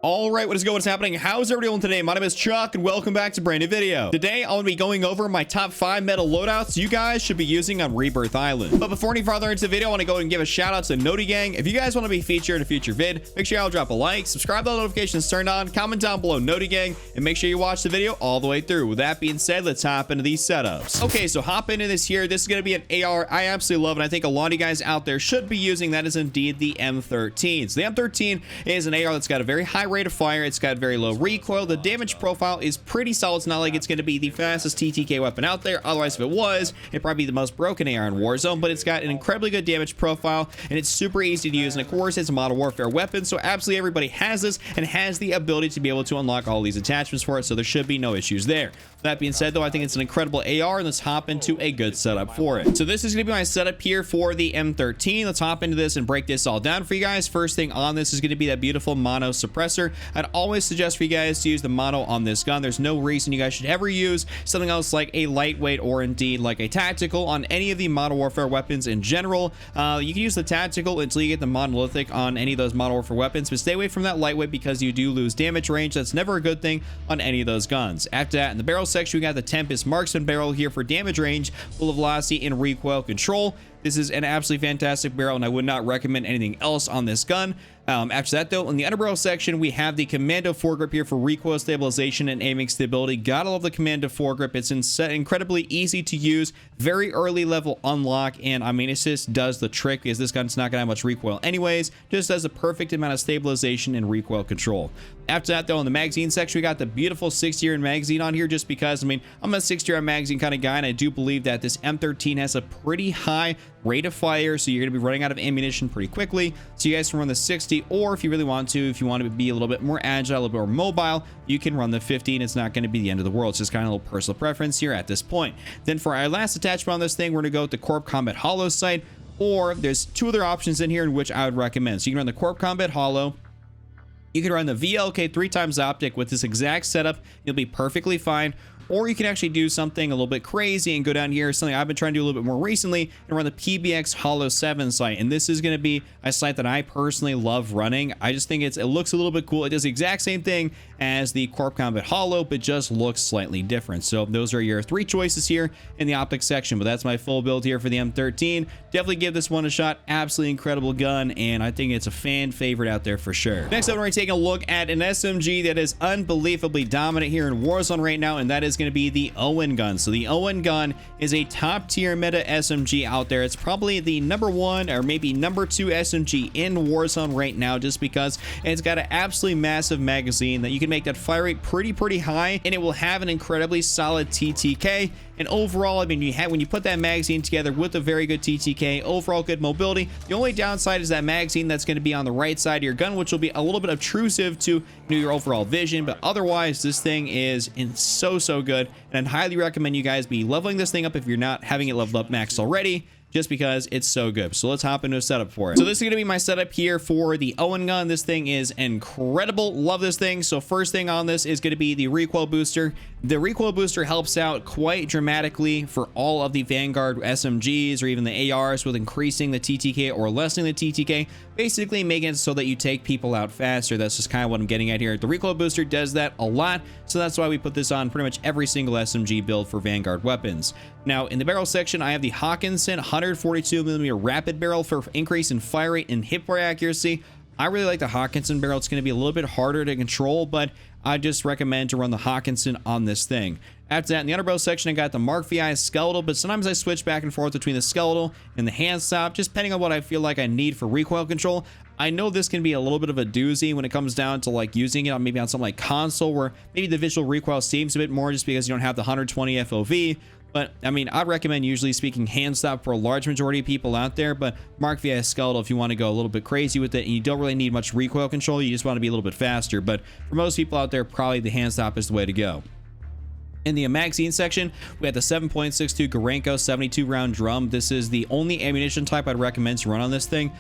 All right, what is going on? What's happening? How's everybody doing today? My name is Chuck, and welcome back to a brand new video. Today, I'm going to be going over my top 5 meta loadouts you guys should be using on Rebirth Island. But before any farther into the video, I want to go ahead and give a shout out to Noti Gang. If you guys want to be featured in a future vid, make sure y'all drop a like, subscribe, the notifications turned on, comment down below Noti Gang, and make sure you watch the video all the way through. With that being said, let's hop into these setups. Okay, so hop into this here. This is going to be an AR I absolutely love, and I think a lot of you guys out there should be using. That is indeed the M13. So the M13 is an AR that's got a very high rate of fire. It's got very low recoil. The damage profile is pretty solid. It's not like it's going to be the fastest TTK weapon out there. Otherwise, if it was, it'd probably be the most broken AR in Warzone, but it's got an incredibly good damage profile, and it's super easy to use. And of course, it's a modern warfare weapon, so absolutely everybody has this and has the ability to be able to unlock all these attachments for it, so there should be no issues there. That being said, though, I think it's an incredible AR, and let's hop into a good setup for it. So this is going to be my setup here for the M13. Let's hop into this and break this all down for you guys. First thing on this is going to be that beautiful mono suppressor. I'd always suggest for you guys to use the mono on this gun. There's no reason you guys should ever use something else like a lightweight or indeed like a tactical on any of the modern warfare weapons in general. You can use the tactical until you get the monolithic on any of those modern warfare weapons, but stay away from that lightweight because you do lose damage range. That's never a good thing on any of those guns. After that, in the barrel section, we got the Tempest Marksman barrel here for damage range, full of velocity and recoil control. This is an absolutely fantastic barrel, and I would not recommend anything else on this gun. After that, though, in the underbarrel section, we have the Commando foregrip here for recoil stabilization and aiming stability. Gotta love the Commando foregrip. It's incredibly easy to use, very early level unlock, and I mean, it just does the trick because this gun's not gonna have much recoil anyways. Just does a perfect amount of stabilization and recoil control. After that, though, in the magazine section, we got the beautiful 60-round magazine on here just because, I mean, I'm a 60-round magazine kind of guy, and I do believe that this M13 has a pretty high rate of fire, so you're going to be running out of ammunition pretty quickly. So you guys can run the 60, or if you really want to, if you want to be a little bit more agile, a little bit more mobile, you can run the 50, and it's not going to be the end of the world. It's just kind of a little personal preference here at this point. Then for our last attachment on this thing, we're going to go with the Corp Combat Hollow sight, or there's two other options in here in which I would recommend. So you can run the Corp Combat Hollow. You can run the VLK 3x optic with this exact setup. You'll be perfectly fine. Or you can actually do something a little bit crazy and go down here, something I've been trying to do a little bit more recently, and run the PBX Hollow 7 sight. And this is going to be a sight that I personally love running. I just think it looks a little bit cool. It does the exact same thing as the Corp Combat Hollow, but just looks slightly different. So those are your 3 choices here in the optics section, but that's my full build here for the M13. Definitely give this one a shot. Absolutely incredible gun, and I think it's a fan favorite out there for sure. Next up, we're going to take a look at an SMG that is unbelievably dominant here in Warzone right now, and that is going to be the Owen Gun. So the Owen Gun is a top tier meta SMG out there. It's probably the #1 or maybe #2 SMG in Warzone right now, just because it's got an absolutely massive magazine that you can make that fire rate pretty high, and it will have an incredibly solid TTK. And overall, I mean, when you put that magazine together with a very good TTK, overall good mobility. The only downside is that magazine that's going to be on the right side of your gun, which will be a little bit obtrusive to your overall vision. But otherwise, this thing is so good, and I'd highly recommend you guys be leveling this thing up if you're not having it leveled up max already, just because it's so good. So let's hop into a setup for it. So this is going to be my setup here for the Owen Gun. This thing is incredible. Love this thing. So first thing on this is going to be the recoil booster. The recoil booster helps out quite dramatically for all of the Vanguard SMGs or even the ARs with increasing the TTK or lessening the TTK, basically making it so that you take people out faster. That's just kind of what I'm getting at here. The recoil booster does that a lot, so that's why we put this on pretty much every single SMG build for Vanguard weapons. Now, in the barrel section, I have the Hawkinson 142mm rapid barrel for increase in fire rate and hipfire accuracy. I really like the Hawkinson barrel. It's going to be a little bit harder to control, but I just recommend to run the Hawkinson on this thing. After that, in the underbarrel section, I got the Mark VI skeletal, but sometimes I switch back and forth between the skeletal and the hand stop, just depending on what I feel like I need for recoil control. I know this can be a little bit of a doozy when it comes down to like using it on maybe on something like console, where maybe the visual recoil seems a bit more just because you don't have the 120 FOV. But I mean, I'd recommend, usually speaking, hand stop for a large majority of people out there, but Mark VI skeletal if you want to go a little bit crazy with it and you don't really need much recoil control, you just want to be a little bit faster. But for most people out there, probably the hand stop is the way to go. In the magazine section, we have the 7.62 Gorenko 72 round drum. This is the only ammunition type I'd recommend to run on this thing.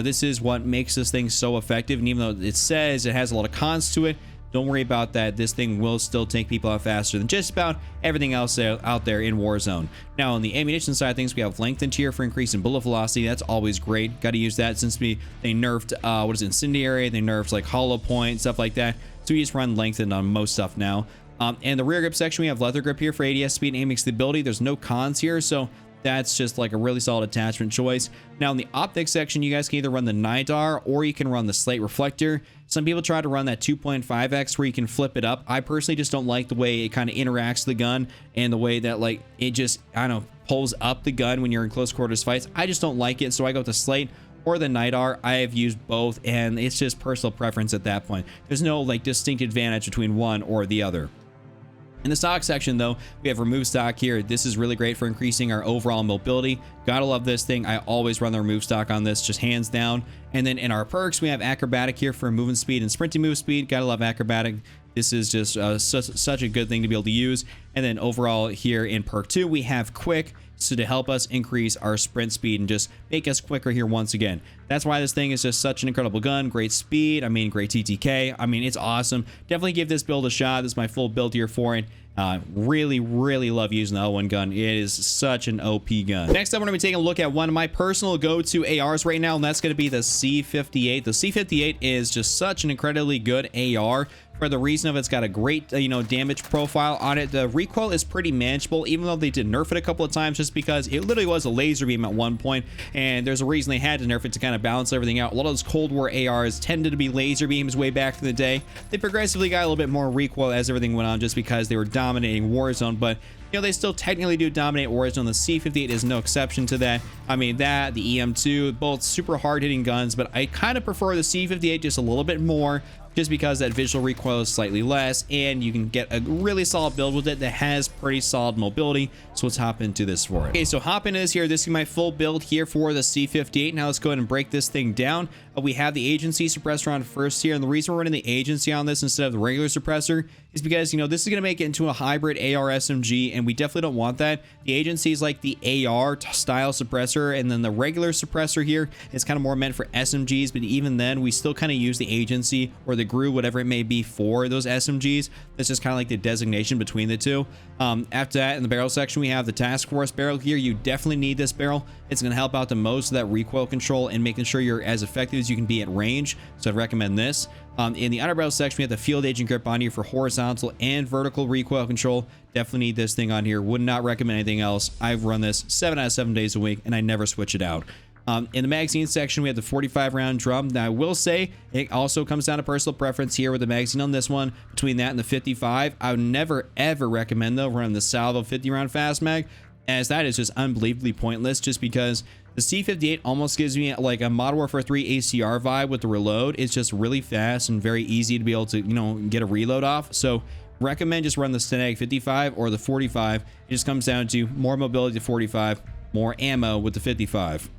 This is what makes this thing so effective, and even though it says it has a lot of cons to it, don't worry about that. This thing will still take people out faster than just about everything else out there in Warzone. Now, on the ammunition side of things, we have lengthened here for increasing bullet velocity. That's always great. Got to use that since they nerfed, incendiary, they nerfed like hollow point, stuff like that. So we just run lengthened on most stuff now. And the rear grip section, we have leather grip here for ADS speed and aiming stability. There's no cons here, so that's just like a really solid attachment choice. Now in the optics section, you guys can either run the NIDAR or you can run the slate reflector. Some people try to run that 2.5x where you can flip it up. I personally just don't like the way it kind of interacts with the gun and the way that like it just, I don't know, pulls up the gun when you're in close quarters fights. I just don't like it, so I go with the slate or the NIDAR. I have used both and it's just personal preference at that point. There's no like distinct advantage between one or the other. In the stock section, though, we have remove stock here. This is really great for increasing our overall mobility. Gotta love this thing. I always run the remove stock on this, just hands down. And then in our perks, we have acrobatic here for movement speed and sprinting move speed. Gotta love acrobatic. This is just such a good thing to be able to use. And then overall here in perk 2, we have quick, so to help us increase our sprint speed and just make us quicker here once again. That's why this thing is just such an incredible gun. Great speed, I mean, great TTK. I mean, it's awesome. Definitely give this build a shot. This is my full build here for it. Really love using the Owen gun. It is such an OP gun. Next up, we're going to be taking a look at one of my personal go-to ARs right now, and that's going to be the C58. The C58 is just such an incredibly good AR for the reason of it's got a great, damage profile on it. The recoil is pretty manageable, even though they did nerf it a couple of times, just because it literally was a laser beam at one point, and there's a reason they had to nerf it to kind of balance everything out. A lot of those Cold War ARs tended to be laser beams way back in the day. They progressively got a little bit more recoil as everything went on, just because they were dominating Warzone, but they still technically do dominate Warzone. The C58 is no exception to that. I mean, that, the EM2, both super hard-hitting guns, but I kind of prefer the C58 just a little bit more, just because that visual recoil is slightly less, and you can get a really solid build with it that has pretty solid mobility. So let's hop into this for it. Okay, so hop into this here. This is my full build here for the C58. Now let's go ahead and break this thing down. We have the agency suppressor on first here, and the reason we're running the agency on this instead of the regular suppressor is because, this is going to make it into a hybrid AR SMG, and we definitely don't want that. The agency is like the AR style suppressor, and then the regular suppressor here is kind of more meant for SMGs, but even then, we still kind of use the agency or the GRU, whatever it may be, for those SMGs. That's just kind of like the designation between the two. After that, in the barrel section, we have the task force barrel here. You definitely need this barrel. It's going to help out the most of that recoil control and making sure you're as effective as you can be at range, so I'd recommend this. In the underbarrel section, we have the field agent grip on here for horizontal and vertical recoil control. Definitely need this thing on here. Would not recommend anything else. I've run this 7 out of 7 days a week, and I never switch it out. In the magazine section, we have the 45 round drum. Now, I will say it also comes down to personal preference here with the magazine on this one. Between that and the 55, I would never ever recommend, though, running the Salvo 50 round fast mag, as that is just unbelievably pointless, just because the C58 almost gives me like a Modern Warfare 3 ACR vibe with the reload. It's just really fast and very easy to be able to, get a reload off. So recommend just run the Stenag 55 or the 45. It just comes down to more mobility to 45, more ammo with the 55.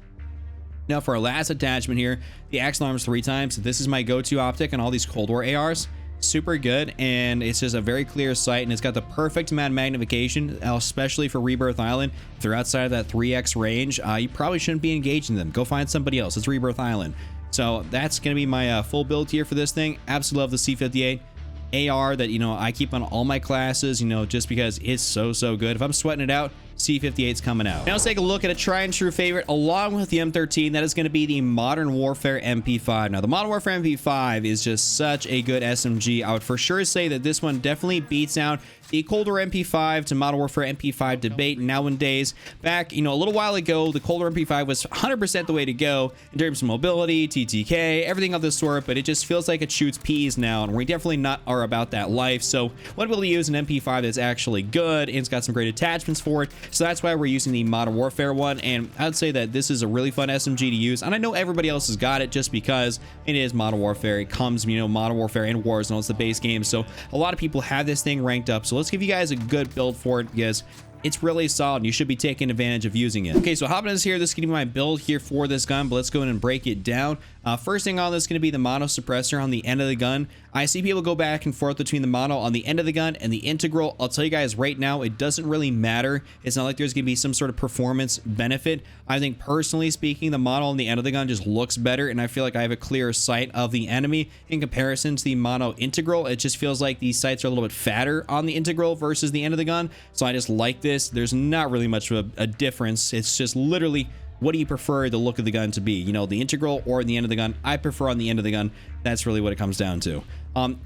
Now for our last attachment here, the Axle Arms 3 times. This is my go-to optic on all these Cold War ARs. Super good, and it's just a very clear sight, and it's got the perfect amount of magnification, especially for Rebirth Island. If they're outside of that 3x range, you probably shouldn't be engaging them. Go find somebody else. It's Rebirth Island. So that's going to be my full build here for this thing. Absolutely love the C58 AR that, I keep on all my classes, just because it's so good. If I'm sweating it out, C58's coming out. Now let's take a look at a tried and true favorite along with the M13. That is going to be the Modern Warfare MP5. Now the Modern Warfare MP5 is just such a good SMG. I would for sure say that this one definitely beats out the Cold War MP5 to Modern Warfare MP5 debate nowadays. Back, a little while ago, the Cold War MP5 was 100% the way to go in terms of mobility, TTK, everything of this sort, but it just feels like it shoots peas now, and we definitely not are about that life. So want to be able to use an MP5 that's actually good, and it's got some great attachments for it. So that's why we're using the Modern Warfare one, and I'd say that this is a really fun SMG to use, and I know everybody else has got it just because it is Modern Warfare. It comes, Modern Warfare and Warzone, it's the base game, so a lot of people have this thing ranked up. So let's give you guys a good build for it, because it's really solid. You should be taking advantage of using it. Okay, so hopping in here, this is gonna be my build here for this gun, but let's go in and break it down. First thing on this is gonna be the mono suppressor on the end of the gun. I see people go back and forth between the mono on the end of the gun and the integral. I'll tell you guys right now, it doesn't really matter. It's not like there's gonna be some sort of performance benefit. I think personally speaking, the mono on the end of the gun just looks better, and I feel like I have a clearer sight of the enemy in comparison to the mono integral. It just feels like these sights are a little bit fatter on the integral versus the end of the gun. So I just like this. There's not really much of a difference. It's just literally, what do you prefer the look of the gun to be? You know, the integral or the end of the gun? I prefer on the end of the gun. That's really what it comes down to.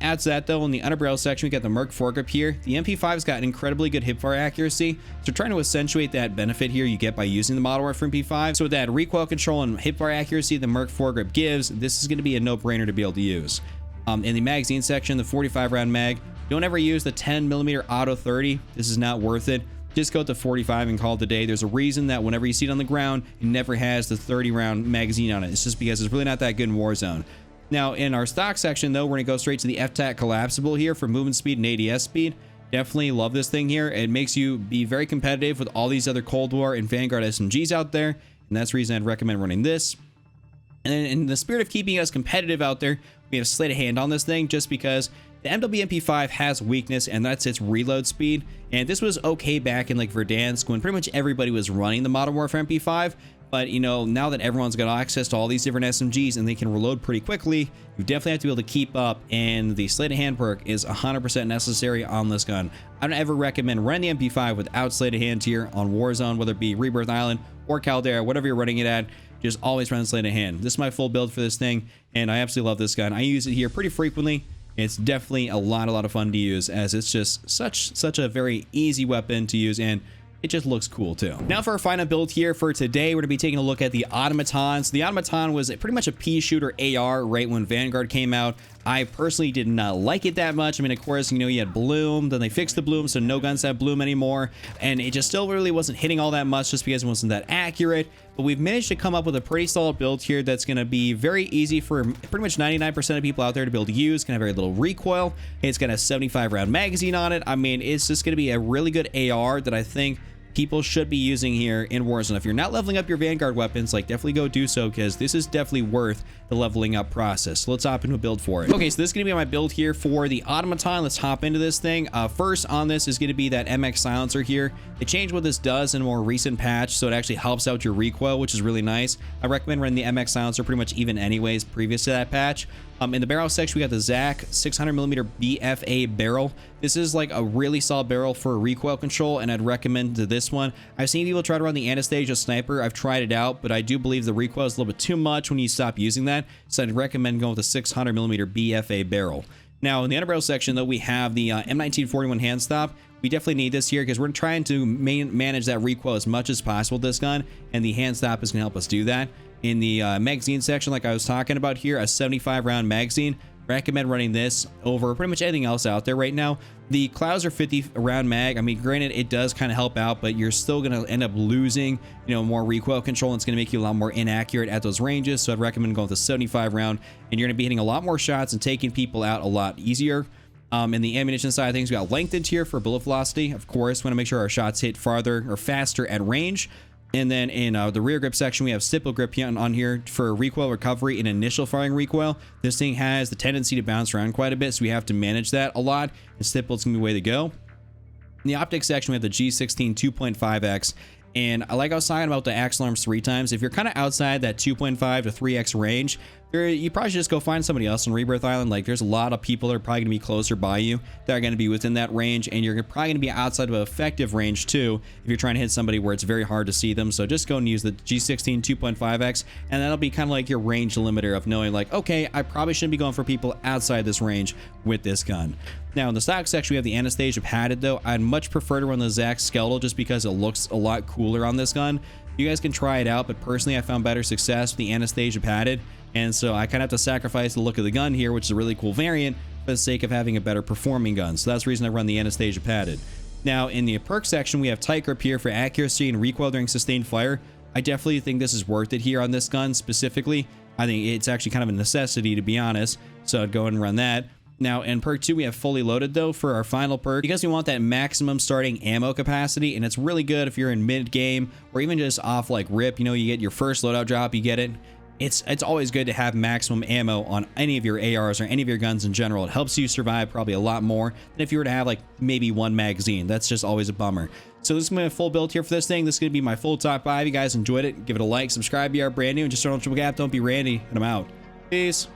Add to that though, in the underbarrel section, we got the Merc foregrip here. The MP5's got incredibly good hipfire accuracy, so trying to accentuate that benefit here you get by using the model for MP5. So with that recoil control and hipfire accuracy the Merc foregrip gives, this is going to be a no-brainer to be able to use. In the magazine section, the 45 round mag, don't ever use the 10mm auto 30. This is not worth it. Just go with the 45 and call it a day. There's a reason that whenever you see it on the ground, it never has the 30 round magazine on it. It's just because it's really not that good in Warzone. Now, in our stock section, though, we're going to go straight to the FTAC collapsible here for movement speed and ADS speed. Definitely love this thing here. It makes you be very competitive with all these other Cold War and Vanguard SMGs out there, and that's the reason I'd recommend running this. And then in the spirit of keeping us competitive out there, we have sleight of hand on this thing just because the MP5 has weakness, and that's its reload speed. And this was okay back in like Verdansk when pretty much everybody was running the Modern Warfare MP5. But, you know, now that everyone's got access to all these different SMGs and they can reload pretty quickly, you definitely have to be able to keep up, and the sleight of hand perk is 100% necessary on this gun. I don't ever recommend running the MP5 without sleight of hand here on Warzone, whether it be Rebirth Island or Caldera, whatever you're running it at. Just always run sleight of hand. This is my full build for this thing, and I absolutely love this gun. I use it here pretty frequently. It's definitely a lot of fun to use, as it's just such a very easy weapon to use, and it just looks cool too. Now for our final build here for today, we're gonna be taking a look at the Automaton. So the Automaton was pretty much a pea shooter AR right when Vanguard came out. I personally did not like it that much. I mean, of course, you know, you had bloom, then they fixed the bloom, so no guns have bloom anymore, and it just still really wasn't hitting all that much just because it wasn't that accurate. But we've managed to come up with a pretty solid build here that's going to be very easy for pretty much 99% of people out there to be able to use. It's going to have very little recoil. It's got a 75 round magazine on it. I mean, it's just going to be a really good AR that I think people should be using here in Warzone. If you're not leveling up your Vanguard weapons, like, definitely go do so, because this is definitely worth the leveling up process. So let's hop into a build for it. Okay, so this is gonna be my build here for the Automaton. Let's hop into this thing. First on this is gonna be that MX silencer here. They changed what this does in a more recent patch, so it actually helps out your recoil, which is really nice. I recommend running the MX silencer pretty much even anyways previous to that patch. In the barrel section, we got the ZAC 600mm BFA barrel. This is like a really solid barrel for recoil control, and I'd recommend this one. I've seen people try to run the Anastasia sniper. I've tried it out, but I do believe the recoil is a little bit too much when you stop using that, so I'd recommend going with the 600mm BFA barrel. Now, in the underbarrel section, though, we have the M1941 hand stop. We definitely need this here because we're trying to manage that recoil as much as possible with this gun, and the hand stop is going to help us do that. In the magazine section, like I was talking about here, a 75 round magazine. Recommend running this over pretty much anything else out there right now. The Clouser 50 round mag, I mean, granted, it does kind of help out, but you're still going to end up losing, you know, more recoil control, and it's going to make you a lot more inaccurate at those ranges. So I'd recommend going with the 75 round, and you're going to be hitting a lot more shots and taking people out a lot easier. In the ammunition side of things, we got lengthened here for bullet velocity. Of course, we want to make sure our shots hit farther or faster at range. And then in the rear grip section, we have stipple grip on here for recoil recovery and initial firing recoil. This thing has the tendency to bounce around quite a bit, so we have to manage that a lot, and stipple's gonna be the way to go. In the optics section, we have the G16 2.5x. And like I was talking about the axle arms 3 times, if you're kind of outside that 2.5 to 3x range, you probably should just go find somebody else on Rebirth Island. Like, there's a lot of people that are probably going to be closer by you that are going to be within that range, and you're probably going to be outside of effective range too if you're trying to hit somebody where it's very hard to see them. So just go and use the G16 2.5x, and that'll be kind of like your range limiter of knowing, like, okay, I probably shouldn't be going for people outside this range with this gun. Now, in the stock section, we have the Anastasia padded, though. I'd much prefer to run the ZAC skeletal just because it looks a lot cooler on this gun. You guys can try it out, but personally, I found better success with the Anastasia padded, and so I kind of have to sacrifice the look of the gun here, which is a really cool variant, for the sake of having a better performing gun. So that's the reason I run the Anastasia padded. Now, in the perk section, we have tight grip here for accuracy and recoil during sustained fire. I definitely think this is worth it here on this gun specifically. I think it's actually kind of a necessity, to be honest, so I'd go ahead and run that. Now in perk 2 we have fully loaded though for our final perk, because we want that maximum starting ammo capacity, and it's really good if you're in mid game or even just off like rip. You know, you get your first loadout drop, you get it. It's always good to have maximum ammo on any of your ARs or any of your guns in general. It helps you survive probably a lot more than if you were to have like maybe one magazine. That's just always a bummer. So this is my full build here for this thing. This is going to be my full top 5. If you guys enjoyed it, give it a like, subscribe if you are brand new, and just don't triple gap, don't be Randy, and I'm out. Peace.